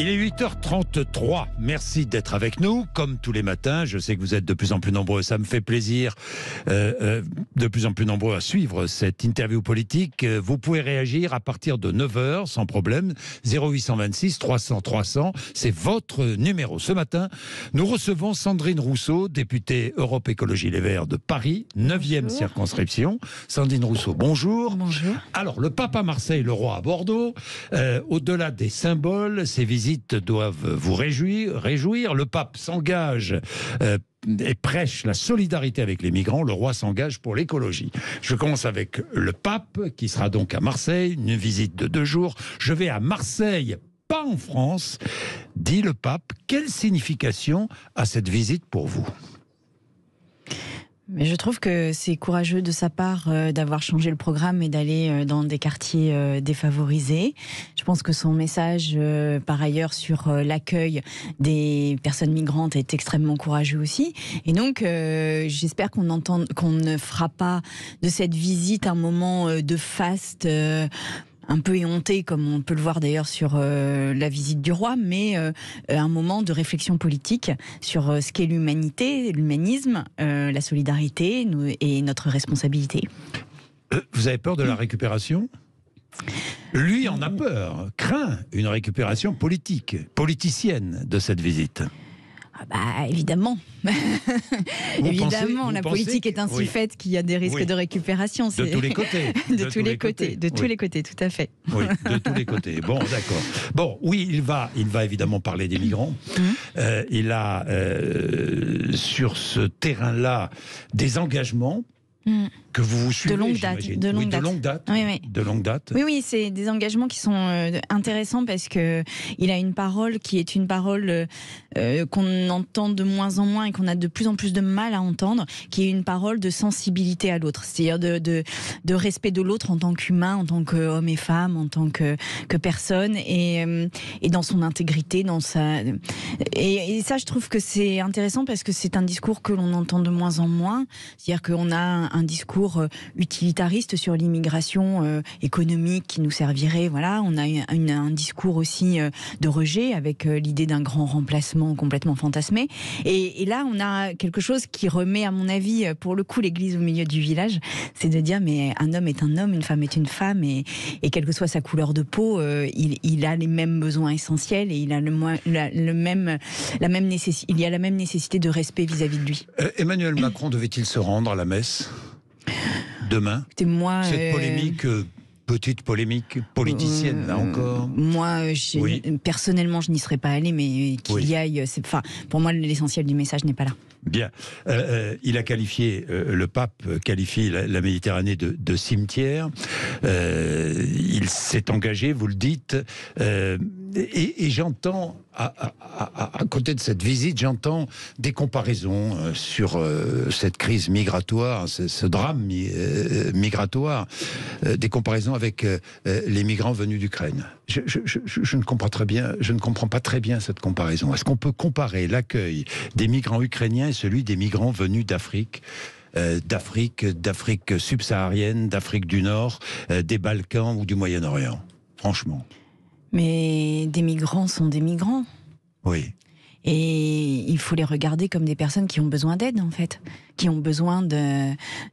Il est 8h33. Merci d'être avec nous. Comme tous les matins, je sais que vous êtes de plus en plus nombreux. Ça me fait plaisir de plus en plus nombreux à suivre cette interview politique. Vous pouvez réagir à partir de 9h sans problème. 0826 300 300. C'est votre numéro. Ce matin, nous recevons Sandrine Rousseau, députée Europe Écologie Les Verts de Paris, 9e circonscription. Sandrine Rousseau, bonjour. Bonjour. Alors, le pape à Marseille, le roi à Bordeaux. Au-delà des symboles, ces visites doivent vous réjouir. Le pape s'engage et prêche la solidarité avec les migrants. Le roi s'engage pour l'écologie. Je commence avec le pape, qui sera donc à Marseille, une visite de 2 jours. Je vais à Marseille, pas en France, dit le pape. Quelle signification a cette visite pour vous ? Mais je trouve que c'est courageux de sa part d'avoir changé le programme et d'aller dans des quartiers défavorisés. Je pense que son message, par ailleurs, sur l'accueil des personnes migrantes est extrêmement courageux aussi. Et donc, j'espère qu'on ne fera pas de cette visite un moment de faste un peu éhonté, comme on peut le voir d'ailleurs sur la visite du roi, mais un moment de réflexion politique sur ce qu'est l'humanité, l'humanisme, la solidarité et notre responsabilité. Vous avez peur de la récupération ? Lui en a peur, craint une récupération politicienne de cette visite. Évidemment. Évidemment, la politique est ainsi faite qu'il y a des risques de récupération. De tous les côtés. De tous les côtés, tous les côtés, tout à fait. Oui, de tous les côtés. Bon, d'accord. Bon, oui, il va évidemment parler des migrants. Il a, sur ce terrain-là, des engagements que vous suivez, de longue date. De longue date. Oui. De longue date. Oui, c'est des engagements qui sont intéressants parce que il a une parole qui est une parole qu'on entend de moins en moins et qu'on a de plus en plus de mal à entendre, qui est une parole de sensibilité à l'autre, c'est-à-dire de respect de l'autre en tant qu'humain, en tant qu'homme et femme, en tant que personne et dans son intégrité, dans sa et ça, je trouve que c'est intéressant parce que c'est un discours que l'on entend de moins en moins, c'est-à-dire qu'on a un discours utilitariste sur l'immigration économique qui nous servirait. Voilà, on a un discours aussi de rejet avec l'idée d'un grand remplacement complètement fantasmé. Et là, on a quelque chose qui remet, à mon avis, pour le coup, l'église au milieu du village. C'est de dire, mais un homme est un homme, une femme est une femme, et quelle que soit sa couleur de peau, il a les mêmes besoins essentiels et il a la même nécessité de respect vis-à-vis de lui. Emmanuel Macron devait-il se rendre à la messe demain? Cette polémique, petite polémique politicienne, là encore. Moi, personnellement, je n'y serais pas allé, mais qu'il y aille, pour moi, l'essentiel du message n'est pas là. Bien. Il a qualifié, le pape qualifie la Méditerranée de cimetière. Il s'est engagé, vous le dites, et j'entends, à côté de cette visite, j'entends des comparaisons sur cette crise migratoire, ce drame migratoire, des comparaisons avec les migrants venus d'Ukraine. Je ne comprends pas très bien cette comparaison. Est-ce qu'on peut comparer l'accueil des migrants ukrainiens et celui des migrants venus d'Afrique subsaharienne, d'Afrique du Nord, des Balkans ou du Moyen-Orient? Franchement. Mais des migrants sont des migrants. Oui. Et il faut les regarder comme des personnes qui ont besoin d'aide, en fait. Qui ont besoin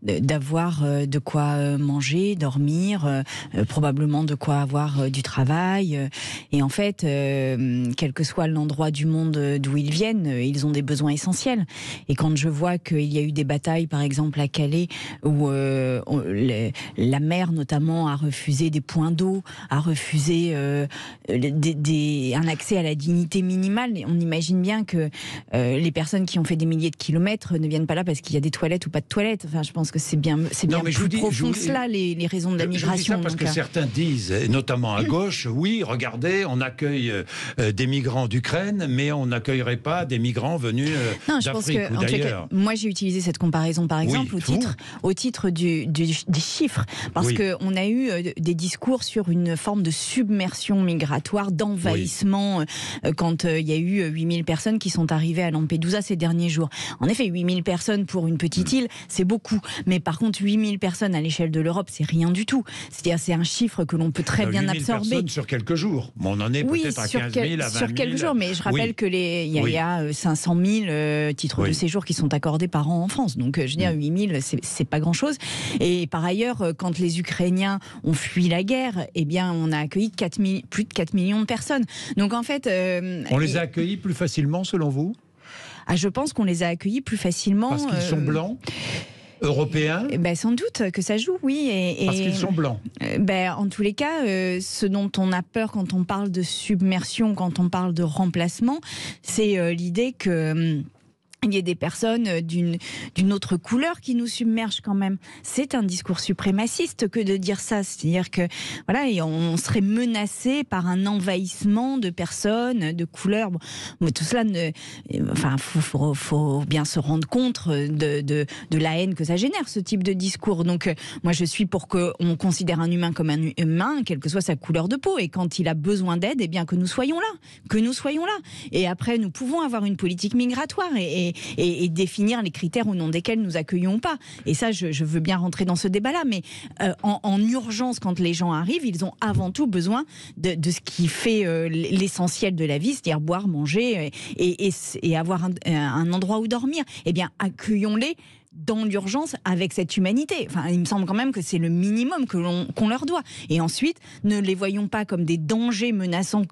d'avoir de quoi manger, dormir, probablement de quoi avoir du travail. Et en fait, quel que soit l'endroit du monde d'où ils viennent, ils ont des besoins essentiels. Et quand je vois qu'il y a eu des batailles, par exemple à Calais, où la mer notamment a refusé des points d'eau, a refusé un accès à la dignité minimale, on imagine bien que les personnes qui ont fait des milliers de kilomètres ne viennent pas là parce qu'il y a des toilettes ou pas de toilettes. Enfin, je pense que c'est bien plus profond que cela, les raisons de la migration. Je dis ça parce que certains disent, et notamment à gauche, oui, regardez, on accueille des migrants d'Ukraine, mais on n'accueillerait pas des migrants venus d'Afrique ou d'ailleurs. Moi, j'ai utilisé cette comparaison, par exemple, au titre des chiffres, parce qu'on a eu des discours sur une forme de submersion migratoire, d'envahissement, quand il y a eu 8000 personnes qui sont arrivées à Lampedusa ces derniers jours. En effet, 8000 personnes pour pour une petite île, c'est beaucoup. Mais par contre, 8000 personnes à l'échelle de l'Europe, c'est rien du tout. C'est-à-dire, c'est un chiffre que l'on peut très bien 8000 absorber. personnes sur quelques jours. Bon, on en est peut-être à 15 000, à 20 000. Sur quelques jours, mais je rappelle que il y a 500 000 titres de séjour qui sont accordés par an en France. Donc, je veux dire, 8000, c'est pas grand-chose. Et par ailleurs, quand les Ukrainiens ont fui la guerre, eh bien, on a accueilli plus de 4 millions de personnes. Donc, en fait... on les a accueillis plus facilement, selon vous ? Je pense qu'on les a accueillis plus facilement. Parce qu'ils sont blancs ? Européens ? Sans doute que ça joue, oui. Parce qu'ils sont blancs. En tous les cas, ce dont on a peur quand on parle de submersion, quand on parle de remplacement, c'est l'idée que... il y a des personnes d'une autre couleur qui nous submergent quand même. C'est un discours suprémaciste que de dire ça. C'est-à-dire que voilà, on serait menacé par un envahissement de personnes, de couleurs. Bon, mais tout cela, faut bien se rendre compte de la haine que ça génère, ce type de discours. Donc, moi, je suis pour qu'on considère un humain comme un humain, quelle que soit sa couleur de peau. Et quand il a besoin d'aide, eh bien, que nous soyons là. Et après, nous pouvons avoir une politique migratoire et définir les critères au nom desquels nous accueillons ou pas. Et ça, je veux bien rentrer dans ce débat-là, mais en urgence, quand les gens arrivent, ils ont avant tout besoin de ce qui fait l'essentiel de la vie, c'est-à-dire boire, manger et avoir un endroit où dormir. Eh bien, accueillons-les dans l'urgence avec cette humanité. Enfin, il me semble quand même que c'est le minimum qu'on leur doit. Et ensuite, ne les voyons pas comme des dangers menaçant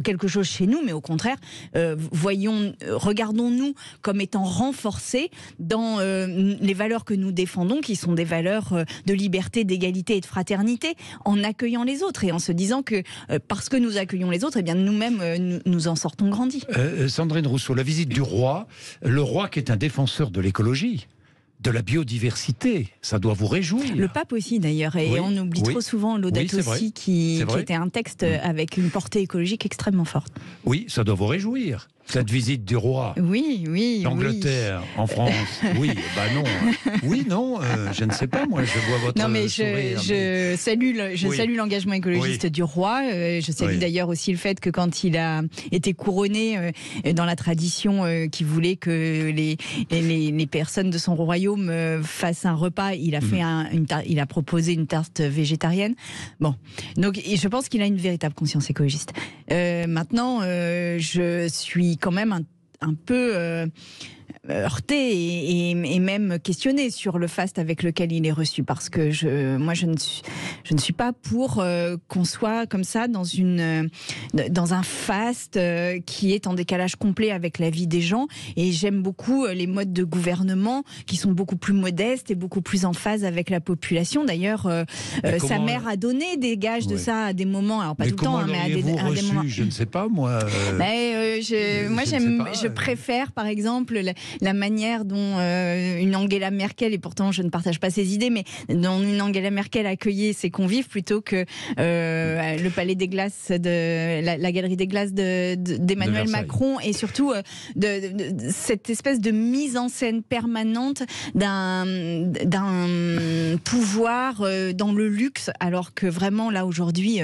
quelque chose chez nous, mais au contraire, regardons-nous comme étant renforcés dans les valeurs que nous défendons, qui sont des valeurs de liberté, d'égalité et de fraternité, en accueillant les autres et en se disant que parce que nous accueillons les autres, eh bien nous-mêmes, nous en sortons grandis. Sandrine Rousseau, la visite du roi, le roi qui est un défenseur de l'écologie, de la biodiversité, ça doit vous réjouir. Le pape aussi d'ailleurs, et on oublie trop souvent Laudato Si qui était un texte avec une portée écologique extrêmement forte. Oui, ça doit vous réjouir. Cette visite du roi d'Angleterre en France. Oui, non. Oui, non, je ne sais pas, moi, je vois votre sourire. Je salue l'engagement écologiste du roi. Je salue d'ailleurs aussi le fait que quand il a été couronné, dans la tradition qui voulait que les personnes de son royaume fassent un repas, il a proposé une tarte végétarienne. Bon, donc je pense qu'il a une véritable conscience écologiste. Maintenant, je suis quand même un peu heurté et même questionné sur le faste avec lequel il est reçu, parce que je ne suis pas pour qu'on soit comme ça dans un faste qui est en décalage complet avec la vie des gens, et j'aime beaucoup les modes de gouvernement qui sont beaucoup plus modestes et beaucoup plus en phase avec la population. D'ailleurs, sa mère a donné des gages de ça à des moments, alors pas tout le temps, mais à des moments. Je ne sais pas, moi. Je préfère, par exemple, la manière dont une Angela Merkel, et pourtant je ne partage pas ses idées, mais dont une Angela Merkel accueillait ses convives plutôt que le Palais des Glaces, la Galerie des Glaces d'Emmanuel Macron, et surtout de cette espèce de mise en scène permanente d'un pouvoir dans le luxe, alors que vraiment là aujourd'hui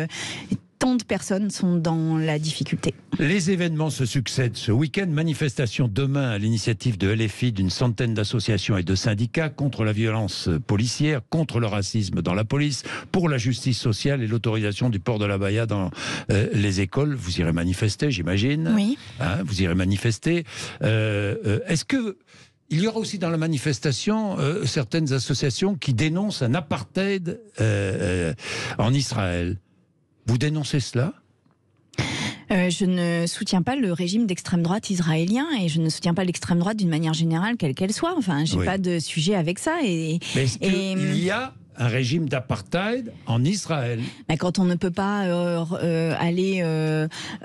tant de personnes sont dans la difficulté. Les événements se succèdent ce week-end. Manifestation demain à l'initiative de LFI, d'une centaine d'associations et de syndicats contre la violence policière, contre le racisme dans la police, pour la justice sociale et l'autorisation du port de l'abaya dans les écoles. Vous irez manifester, j'imagine. Oui. Vous irez manifester. Est-ce que il y aura aussi dans la manifestation certaines associations qui dénoncent un apartheid en Israël? Vous dénoncez cela ? Je ne soutiens pas le régime d'extrême droite israélien, et je ne soutiens pas l'extrême droite d'une manière générale, quelle qu'elle soit. Enfin, j'ai pas de sujet avec ça. Mais est-ce qu'il y a un régime d'apartheid en Israël? Quand on ne peut pas aller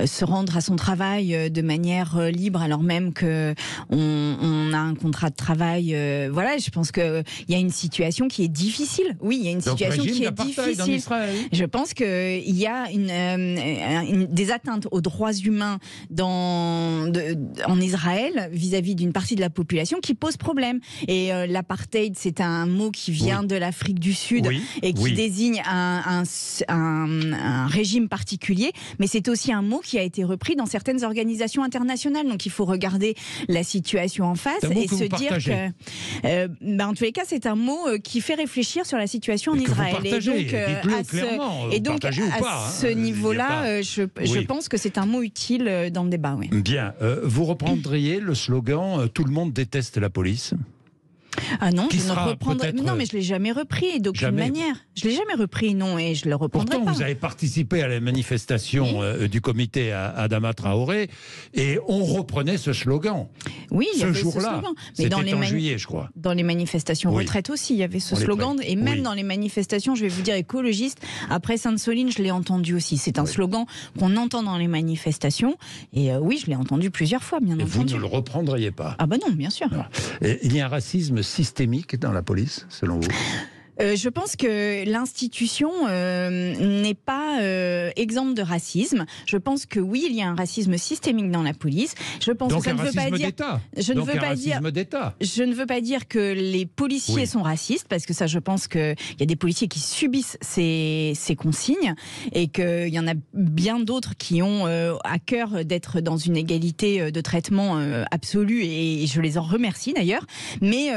se rendre à son travail de manière libre, alors même que on a un contrat de travail, voilà, je pense qu'il y a une situation qui est difficile. Oui, il y a une situation qui est difficile. Je pense qu'il y a des atteintes aux droits humains en Israël vis-à-vis d'une partie de la population qui pose problème. Et l'apartheid, c'est un mot qui vient de l'Afrique du Sud, Sud et qui désigne un régime particulier, mais c'est aussi un mot qui a été repris dans certaines organisations internationales. Donc il faut regarder la situation en face et se dire que, en tous les cas, c'est un mot qui fait réfléchir sur la situation en Israël. Et donc, à ce niveau-là, je pense que c'est un mot utile dans le débat. Oui. Bien. Vous reprendriez le slogan « Tout le monde déteste la police » ? Ah non, je ne reprendrai. Non, mais je l'ai jamais repris d'aucune manière. Je l'ai jamais repris, non, et je le reprendrai pas. Pourtant, vous avez participé à la manifestation du comité à Adama Traoré, et on reprenait ce slogan. Oui, il y avait ce jour-là. C'était en juillet, je crois. Dans les manifestations retraite aussi, il y avait ce slogan, et même dans les manifestations, je vais vous dire écologistes. Après Sainte-Soline, je l'ai entendu aussi. C'est un slogan qu'on entend dans les manifestations, et oui, je l'ai entendu plusieurs fois, bien entendu. Et vous ne le reprendriez pas ? Ah ben non, bien sûr. Il y a un racisme systémique dans la police, selon vous ? Je pense que l'institution n'est pas exempte de racisme. Je pense que oui, il y a un racisme systémique dans la police. Je pense donc que ça ne veut pas dire. Je ne veux pas dire que les policiers sont racistes, parce que ça, je pense qu'il y a des policiers qui subissent ces consignes et qu'il y en a bien d'autres qui ont à cœur d'être dans une égalité de traitement absolue, et je les en remercie d'ailleurs. Mais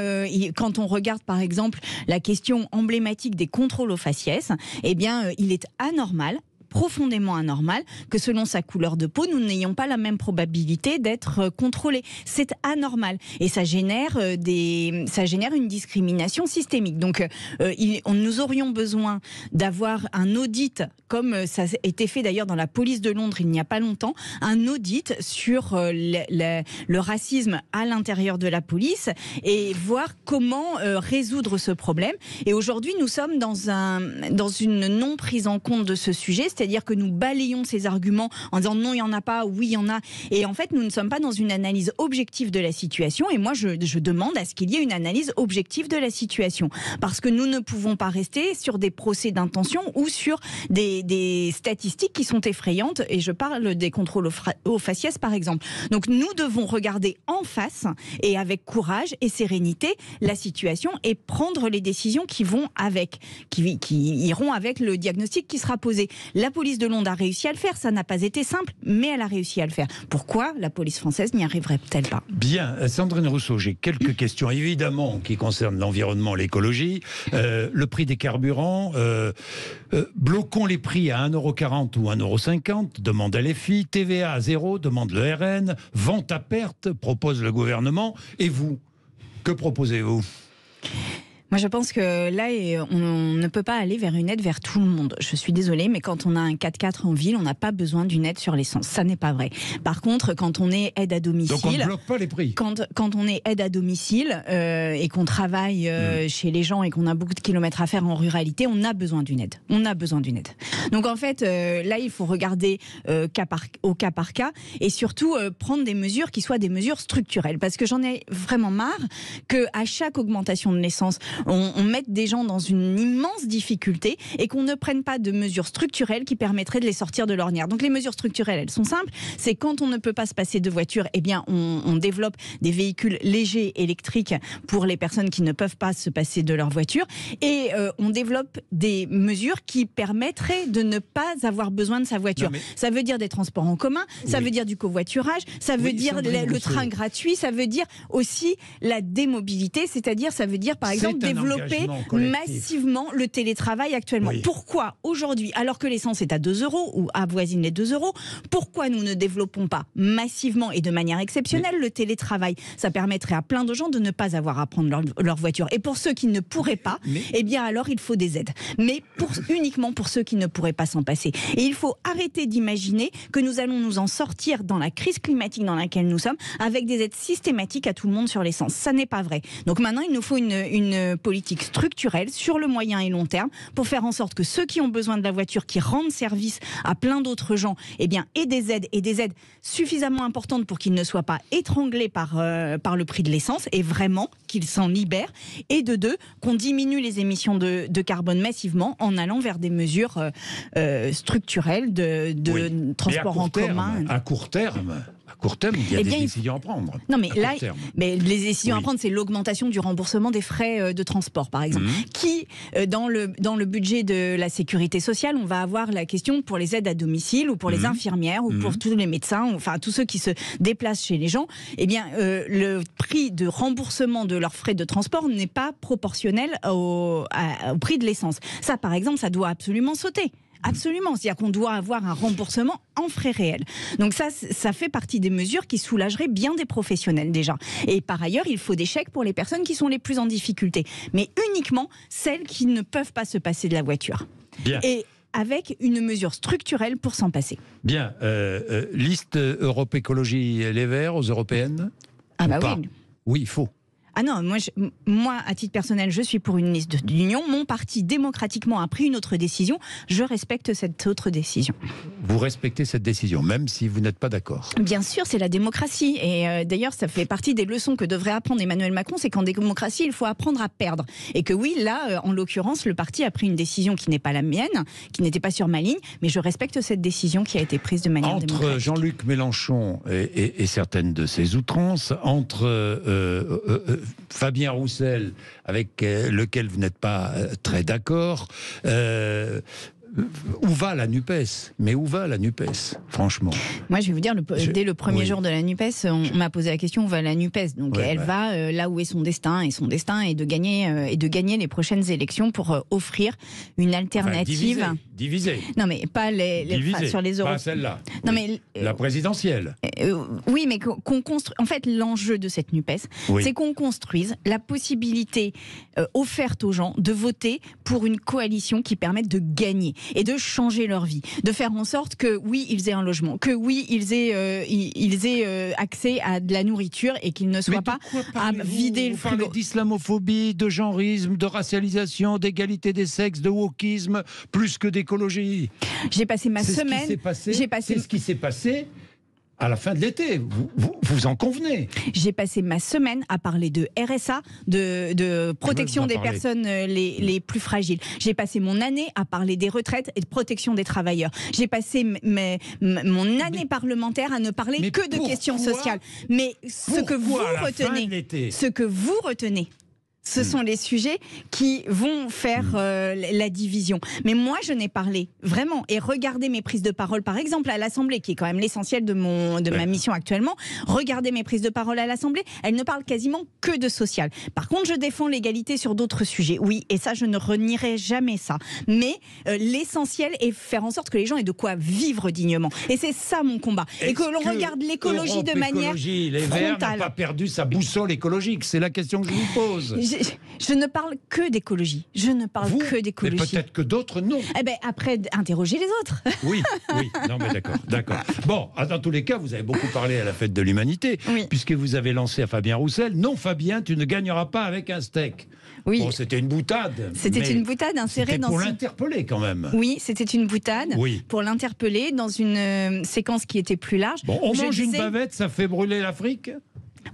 quand on regarde par exemple la question emblématique des contrôles aux faciès, eh bien, il est anormal, profondément anormal, que selon sa couleur de peau, nous n'ayons pas la même probabilité d'être contrôlés. C'est anormal. Et ça génère une discrimination systémique. Donc, nous aurions besoin d'avoir un audit, comme ça a été fait d'ailleurs dans la police de Londres il n'y a pas longtemps, un audit sur le racisme à l'intérieur de la police et voir comment résoudre ce problème. Et aujourd'hui, nous sommes dans une non prise en compte de ce sujet, c'est-à-dire que nous balayons ces arguments en disant non, il n'y en a pas, oui, il y en a. Et en fait, nous ne sommes pas dans une analyse objective de la situation. Et moi, je demande à ce qu'il y ait une analyse objective de la situation. Parce que nous ne pouvons pas rester sur des procès d'intention ou sur des statistiques qui sont effrayantes. Et je parle des contrôles aux faciès, par exemple. Donc, nous devons regarder en face et avec courage et sérénité la situation et prendre les décisions qui vont avec, qui iront avec le diagnostic qui sera posé. La police de Londres a réussi à le faire, ça n'a pas été simple, mais elle a réussi à le faire. Pourquoi la police française n'y arriverait-elle pas ? Bien, Sandrine Rousseau, j'ai quelques questions, évidemment, qui concernent l'environnement, l'écologie. Le prix des carburants, bloquons les prix à 1,40 € ou 1,50 €, demande LFI, TVA à 0, demande le RN, vente à perte, propose le gouvernement. Et vous, que proposez-vous ? Moi, je pense que là, on ne peut pas aller vers une aide vers tout le monde. Je suis désolée, mais quand on a un 4x4 en ville, on n'a pas besoin d'une aide sur l'essence. Ça n'est pas vrai. Par contre, quand on est aide à domicile... Donc on ne bloque pas les prix. Quand on est aide à domicile et qu'on travaille chez les gens et qu'on a beaucoup de kilomètres à faire en ruralité, on a besoin d'une aide. On a besoin d'une aide. Donc en fait, là, il faut regarder au cas par cas et surtout prendre des mesures qui soient des mesures structurelles. Parce que j'en ai vraiment marre qu'à chaque augmentation de l'essence, on mette des gens dans une immense difficulté et qu'on ne prenne pas de mesures structurelles qui permettraient de les sortir de l'ornière. Donc les mesures structurelles, elles sont simples. C'est quand on ne peut pas se passer de voiture, eh bien on développe des véhicules légers électriques pour les personnes qui ne peuvent pas se passer de leur voiture et on développe des mesures qui permettraient de ne pas avoir besoin de sa voiture. Ça veut dire des transports en commun, ça veut dire du covoiturage, ça veut dire le train gratuit, ça veut dire aussi la démobilité, c'est-à-dire ça veut dire par exemple développer massivement le télétravail actuellement. Oui. Pourquoi aujourd'hui, alors que l'essence est à 2 € ou avoisine les 2 €, pourquoi nous ne développons pas massivement et de manière exceptionnelle le télétravail ? Ça permettrait à plein de gens de ne pas avoir à prendre leur voiture. Et pour ceux qui ne pourraient pas, eh bien alors il faut des aides. Mais uniquement pour ceux qui ne pourraient pas s'en passer. Et il faut arrêter d'imaginer que nous allons nous en sortir dans la crise climatique dans laquelle nous sommes avec des aides systématiques à tout le monde sur l'essence. Ça n'est pas vrai. Donc maintenant, il nous faut une politique structurelle sur le moyen et long terme pour faire en sorte que ceux qui ont besoin de la voiture, qui rendent service à plein d'autres gens, eh bien, aient des aides suffisamment importantes pour qu'ils ne soient pas étranglés par le prix de l'essence et vraiment qu'ils s'en libèrent. Et de deux, qu'on diminue les émissions de carbone massivement en allant vers des mesures structurelles de transport en commun. À court terme, À court terme, il y a Eh des bien, décisions à prendre. Non, mais à là, court terme. mais les décisions Oui. à prendre, c'est l'augmentation du remboursement des frais de transport, par exemple. Qui, dans le budget de la sécurité sociale, on va avoir la question pour les aides à domicile ou pour les infirmières ou pour tous les médecins, enfin tous ceux qui se déplacent chez les gens. Eh bien, le prix de remboursement de leurs frais de transport n'est pas proportionnel au prix de l'essence. Ça, par exemple, ça doit absolument sauter. Absolument, c'est-à-dire qu'on doit avoir un remboursement en frais réels. Donc ça fait partie des mesures qui soulageraient bien des professionnels déjà. Et par ailleurs, il faut des chèques pour les personnes qui sont les plus en difficulté, mais uniquement celles qui ne peuvent pas se passer de la voiture. Bien. Et avec une mesure structurelle pour s'en passer. Bien, liste Europe Écologie Les Verts aux européennes. Ah bah pas. oui. Oui, il faut. Ah non, moi, à titre personnel, je suis pour une liste d'union. Mon parti, démocratiquement, a pris une autre décision. Je respecte cette autre décision. Vous respectez cette décision, même si vous n'êtes pas d'accord. Bien sûr, c'est la démocratie. Et d'ailleurs, ça fait partie des leçons que devrait apprendre Emmanuel Macron, c'est qu'en démocratie, il faut apprendre à perdre. Et que oui, là, en l'occurrence, le parti a pris une décision qui n'est pas la mienne, qui n'était pas sur ma ligne, mais je respecte cette décision qui a été prise de manière démocratique. Entre Jean-Luc Mélenchon et certaines de ses outrances, entre Fabien Roussel, avec lequel vous n'êtes pas très d'accord, où va la NUPES? Mais où va la NUPES, franchement? Moi, je vais vous dire, dès le premier jour de la NUPES, on m'a posé la question où va la NUPES. Donc, elle va là où est son destin. Et son destin est de gagner les prochaines élections pour offrir une alternative. Enfin, diviser. Non, mais pas sur les euros. Pas celle-là. Non, mais la présidentielle. Oui, mais qu'on construise. En fait, l'enjeu de cette NUPES, c'est qu'on construise la possibilité offerte aux gens de voter pour une coalition qui permette de gagner et de changer leur vie, de faire en sorte que oui, ils aient un logement, que oui, ils aient accès à de la nourriture et qu'ils ne soient pas à vider le frigo. Vous parlez d'islamophobie, de genrisme, de racialisation, d'égalité des sexes, de wokisme, plus que d'écologie. J'ai passé ma semaine. C'est ce qui s'est passé à la fin de l'été, vous en convenez. J'ai passé ma semaine à parler de RSA, de protection des personnes les plus fragiles. J'ai passé mon année à parler des retraites et de protection des travailleurs. J'ai passé mon année parlementaire à ne parler que de questions sociales. Mais ce que vous retenez, ce sont les sujets qui vont faire la division. Mais moi, je n'ai parlé vraiment. Et regardez mes prises de parole, par exemple, à l'Assemblée, qui est quand même l'essentiel de ma mission actuellement. Regardez mes prises de parole à l'Assemblée. Elles ne parlent quasiment que de social. Par contre, je défends l'égalité sur d'autres sujets. Oui, et ça, je ne renierai jamais ça. Mais l'essentiel est faire en sorte que les gens aient de quoi vivre dignement. Et c'est ça mon combat. Et que l'on regarde l'écologie de manière les Verts n'ont pas perdu sa boussole écologique. C'est la question que je vous pose. Je ne parle que d'écologie. Je ne parle que d'écologie. Mais peut-être que d'autres, non. Eh bien, après, interrogez les autres. Oui. Non, mais d'accord. Bon, dans tous les cas, vous avez beaucoup parlé à la fête de l'humanité, puisque vous avez lancé à Fabien Roussel, non, Fabien, tu ne gagneras pas avec un steak. Oui. Bon, c'était une boutade. C'était une boutade insérée dans... pour l'interpeller, quand même. Oui, c'était une boutade pour l'interpeller dans une séquence qui était plus large. Bon, on mange une bavette, ça fait brûler l'Afrique.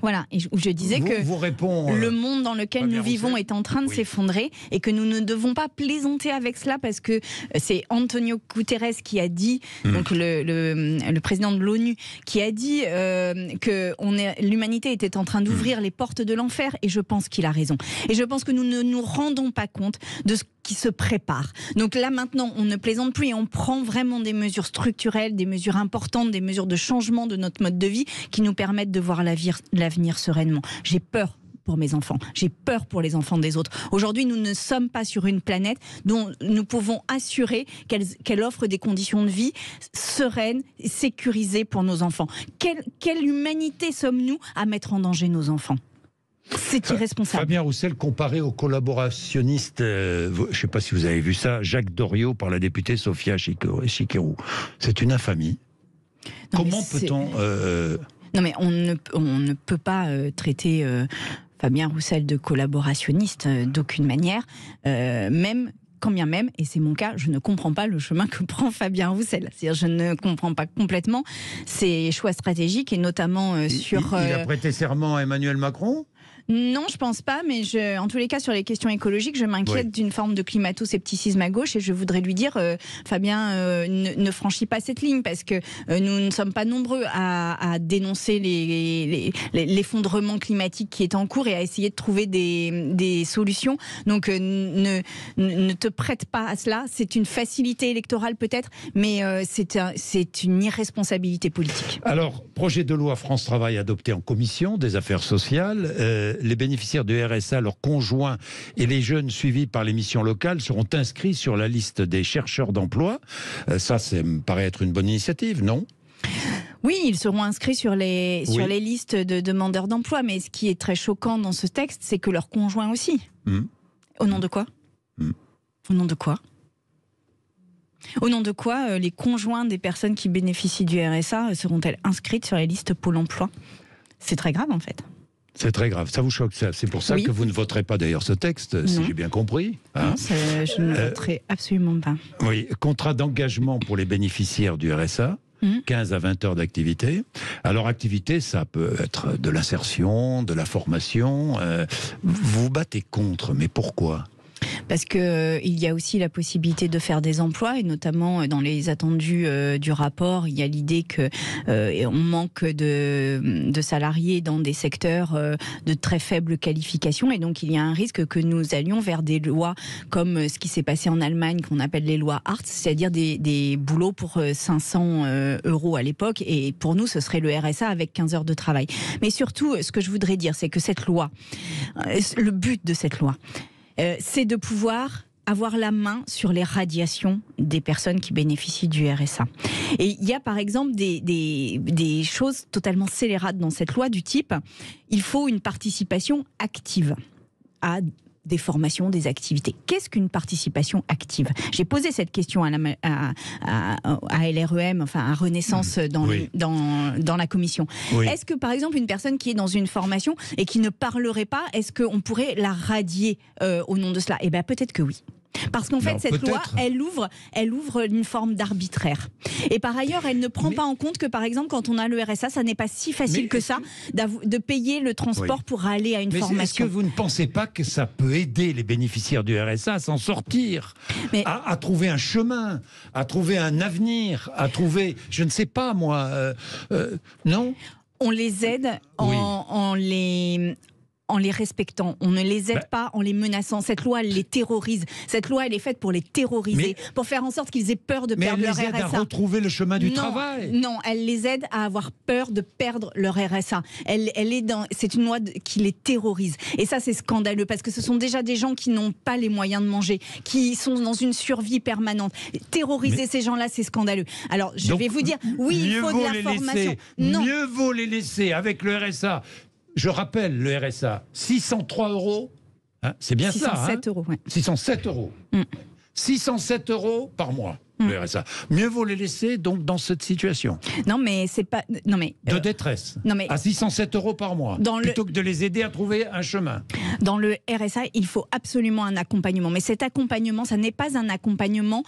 Voilà, et où je disais que le monde dans lequel nous vivons est en train de s'effondrer et que nous ne devons pas plaisanter avec cela parce que c'est Antonio Guterres qui a dit, donc le président de l'ONU, qui a dit que l'humanité était en train d'ouvrir les portes de l'enfer, et je pense qu'il a raison. Et je pense que nous ne nous rendons pas compte de ce qui se prépare. Donc là maintenant, on ne plaisante plus et on prend vraiment des mesures structurelles, des mesures importantes, des mesures de changement de notre mode de vie qui nous permettent de voir l'avenir sereinement. J'ai peur pour mes enfants. J'ai peur pour les enfants des autres. Aujourd'hui, nous ne sommes pas sur une planète dont nous pouvons assurer qu'elle offre des conditions de vie sereines et sécurisées pour nos enfants. Quelle humanité sommes-nous à mettre en danger nos enfants ? C'est irresponsable. Fabien Roussel comparé au collaborationniste, je ne sais pas si vous avez vu ça, Jacques Doriot par la députée Sophia Chikirou. C'est une infamie. Comment peut-on... Non mais on ne peut pas traiter Fabien Roussel de collaborationniste d'aucune manière, quand bien même, et c'est mon cas, je ne comprends pas le chemin que prend Fabien Roussel. C'est-à-dire, je ne comprends pas complètement ses choix stratégiques, et notamment sur... Il a prêté serment à Emmanuel Macron ? Non, je pense pas, mais en tous les cas, sur les questions écologiques, je m'inquiète d'une forme de climato-scepticisme à gauche et je voudrais lui dire, Fabien, ne franchis pas cette ligne parce que nous ne sommes pas nombreux à dénoncer l'effondrement climatique qui est en cours et à essayer de trouver des solutions. Donc, ne te prête pas à cela. C'est une facilité électorale peut-être, mais c'est une irresponsabilité politique. Alors, projet de loi France Travail adopté en commission des affaires sociales. Les bénéficiaires du RSA, leurs conjoints et les jeunes suivis par les missions locales seront inscrits sur la liste des chercheurs d'emploi. Ça me paraît être une bonne initiative, non ? Oui, ils seront inscrits sur les listes de demandeurs d'emploi, mais ce qui est très choquant dans ce texte, c'est que leurs conjoints aussi. Au nom de quoi ? Au nom de quoi ? Au nom de quoi les conjoints des personnes qui bénéficient du RSA seront-elles inscrites sur les listes Pôle emploi ? C'est très grave en fait. C'est très grave. Ça vous choque, ça. C'est pour ça que vous ne voterez pas d'ailleurs ce texte, si j'ai bien compris. Hein. Non, je ne voterai absolument pas. Oui, contrat d'engagement pour les bénéficiaires du RSA. 15 à 20 heures d'activité. Alors, activité, ça peut être de l'insertion, de la formation. Vous vous battez contre, mais pourquoi ? Parce qu'il y a aussi la possibilité de faire des emplois, et notamment dans les attendus du rapport, il y a l'idée qu'on manque de salariés dans des secteurs de très faible qualification, et donc il y a un risque que nous allions vers des lois comme ce qui s'est passé en Allemagne, qu'on appelle les lois Hartz, c'est-à-dire des boulots pour 500 € à l'époque, et pour nous ce serait le RSA avec 15 heures de travail. Mais surtout, ce que je voudrais dire, c'est que cette loi, le but de cette loi, c'est de pouvoir avoir la main sur les radiations des personnes qui bénéficient du RSA. Et il y a par exemple des choses totalement scélérates dans cette loi du type il faut une participation active à des formations, des activités. Qu'est-ce qu'une participation active ? J'ai posé cette question à LREM, enfin à Renaissance dans la commission. Oui. Est-ce que par exemple une personne qui est dans une formation et qui ne parlerait pas, est-ce qu'on pourrait la radier au nom de cela ? Eh bien peut-être que oui. Parce qu'en fait, cette loi, elle ouvre une forme d'arbitraire. Et par ailleurs, elle ne prend pas en compte que, par exemple, quand on a le RSA, ça n'est pas si facile que ça de payer le transport pour aller à une formation. Est-ce que vous ne pensez pas que ça peut aider les bénéficiaires du RSA à s'en sortir, à trouver un chemin, à trouver un avenir, à trouver, je ne sais pas moi, non ? On les aide en les respectant. On ne les aide pas en les menaçant. Cette loi, elle les terrorise. Cette loi, elle est faite pour les terroriser, pour faire en sorte qu'ils aient peur de perdre leur RSA. Mais elle les aide à retrouver le chemin du travail. Non, elle les aide à avoir peur de perdre leur RSA. C'est une loi qui les terrorise. Et ça, c'est scandaleux, parce que ce sont déjà des gens qui n'ont pas les moyens de manger, qui sont dans une survie permanente. Terroriser ces gens-là, c'est scandaleux. Alors, je vais vous dire, oui, il faut de la formation. Mieux vaut les laisser avec le RSA. Je rappelle le RSA, 603 €, hein, c'est bien 607 ça. 607 €, ouais. 607 €. 607 € par mois. Le RSA. Mieux vaut les laisser donc dans cette situation. Non mais c'est pas de détresse. Non mais à 607 € par mois plutôt que de les aider à trouver un chemin. Dans le RSA, il faut absolument un accompagnement, mais cet accompagnement, ça n'est pas un accompagnement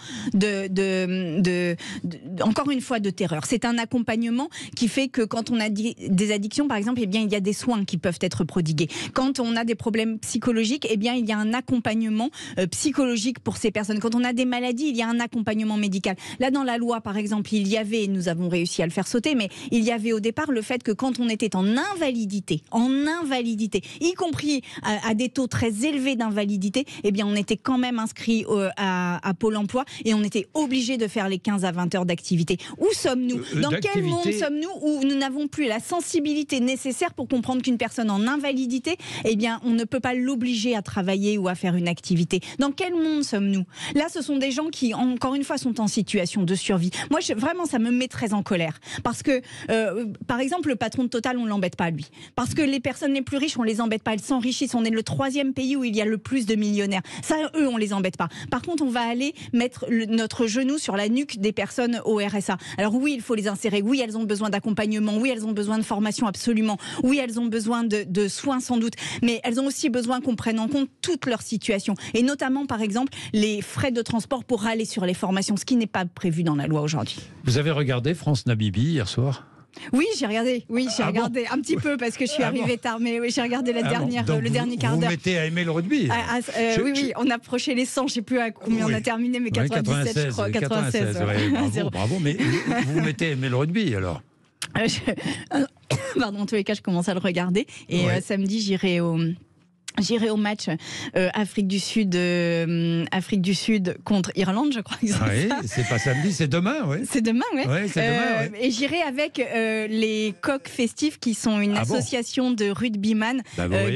encore une fois de terreur. C'est un accompagnement qui fait que quand on a des addictions par exemple, eh bien il y a des soins qui peuvent être prodigués. Quand on a des problèmes psychologiques, eh bien il y a un accompagnement psychologique pour ces personnes. Quand on a des maladies, il y a un accompagnement médical. Là, dans la loi, par exemple, il y avait, nous avons réussi à le faire sauter, mais il y avait au départ le fait que quand on était en invalidité, y compris à des taux très élevés d'invalidité, eh bien, on était quand même inscrit à Pôle emploi et on était obligé de faire les 15 à 20 heures d'activité. Où sommes-nous ? Dans quel monde sommes-nous où nous n'avons plus la sensibilité nécessaire pour comprendre qu'une personne en invalidité, eh bien, on ne peut pas l'obliger à travailler ou à faire une activité. Dans quel monde sommes-nous ? Là, ce sont des gens qui, encore une fois, sont en situation de survie. Moi, vraiment, ça me met très en colère. Parce que, par exemple, le patron de Total, on ne l'embête pas, lui. Parce que les personnes les plus riches, on ne les embête pas. Elles s'enrichissent. On est le 3e pays où il y a le plus de millionnaires. Ça, eux, on ne les embête pas. Par contre, on va aller mettre notre genou sur la nuque des personnes au RSA. Alors oui, il faut les insérer. Oui, elles ont besoin d'accompagnement. Oui, elles ont besoin de formation, absolument. Oui, elles ont besoin de soins, sans doute. Mais elles ont aussi besoin qu'on prenne en compte toute leur situation. Et notamment, par exemple, les frais de transport pour aller sur les formations, ce qui n'est pas prévu dans la loi aujourd'hui. Vous avez regardé France-Namibie hier soir ? Oui, j'ai regardé. Oui, j'ai regardé bon un petit peu parce que je suis arrivée tard, mais oui, j'ai regardé la dernière, Donc le dernier quart Vous d'heure. mettez à aimer le rugby. Oui, on approchait les 100, je ne sais plus à combien Oui. on a terminé, mais 97, je crois. 96, ouais, Zéro. bravo, mais vous mettez à aimer le rugby alors. Pardon, en tous les cas, je commence à le regarder. Et samedi, j'irai au match Afrique du Sud contre Irlande, je crois. Oui, c'est pas samedi, c'est demain, oui. C'est demain, oui. Ouais, c'est demain, ouais. Et j'irai avec les Coqs Festifs, qui sont une association de rugbyman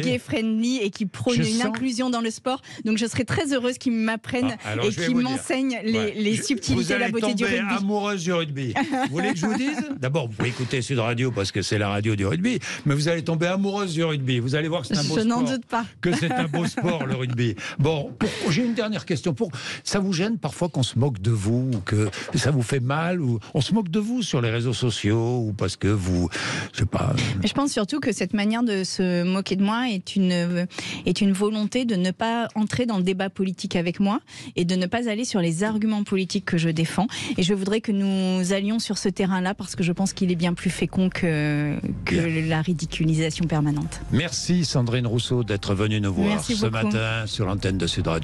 gay friendly et qui prône une inclusion dans le sport. Donc je serai très heureuse qu'ils m'apprennent et qu'ils m'enseignent les subtilités et la beauté du rugby. Vous allez tomber amoureuse du rugby. Vous voulez que je vous dise? D'abord, vous pouvez écouter Sud Radio parce que c'est la radio du rugby, mais vous allez tomber amoureuse du rugby. Vous allez voir que c'est un beau sport. Je n'en doute pas. Que c'est un beau sport, le rugby. Bon, j'ai une dernière question. Ça vous gêne parfois qu'on se moque de vous, ou que ça vous fait mal, ou on se moque de vous sur les réseaux sociaux, ou parce que vous, je sais pas. Je pense surtout que cette manière de se moquer de moi est une volonté de ne pas entrer dans le débat politique avec moi et de ne pas aller sur les arguments politiques que je défends. Et je voudrais que nous allions sur ce terrain-là parce que je pense qu'il est bien plus fécond que la ridiculisation permanente. Merci Sandrine Rousseau d'être venue nous voir ce matin sur l'antenne de Sud Radio.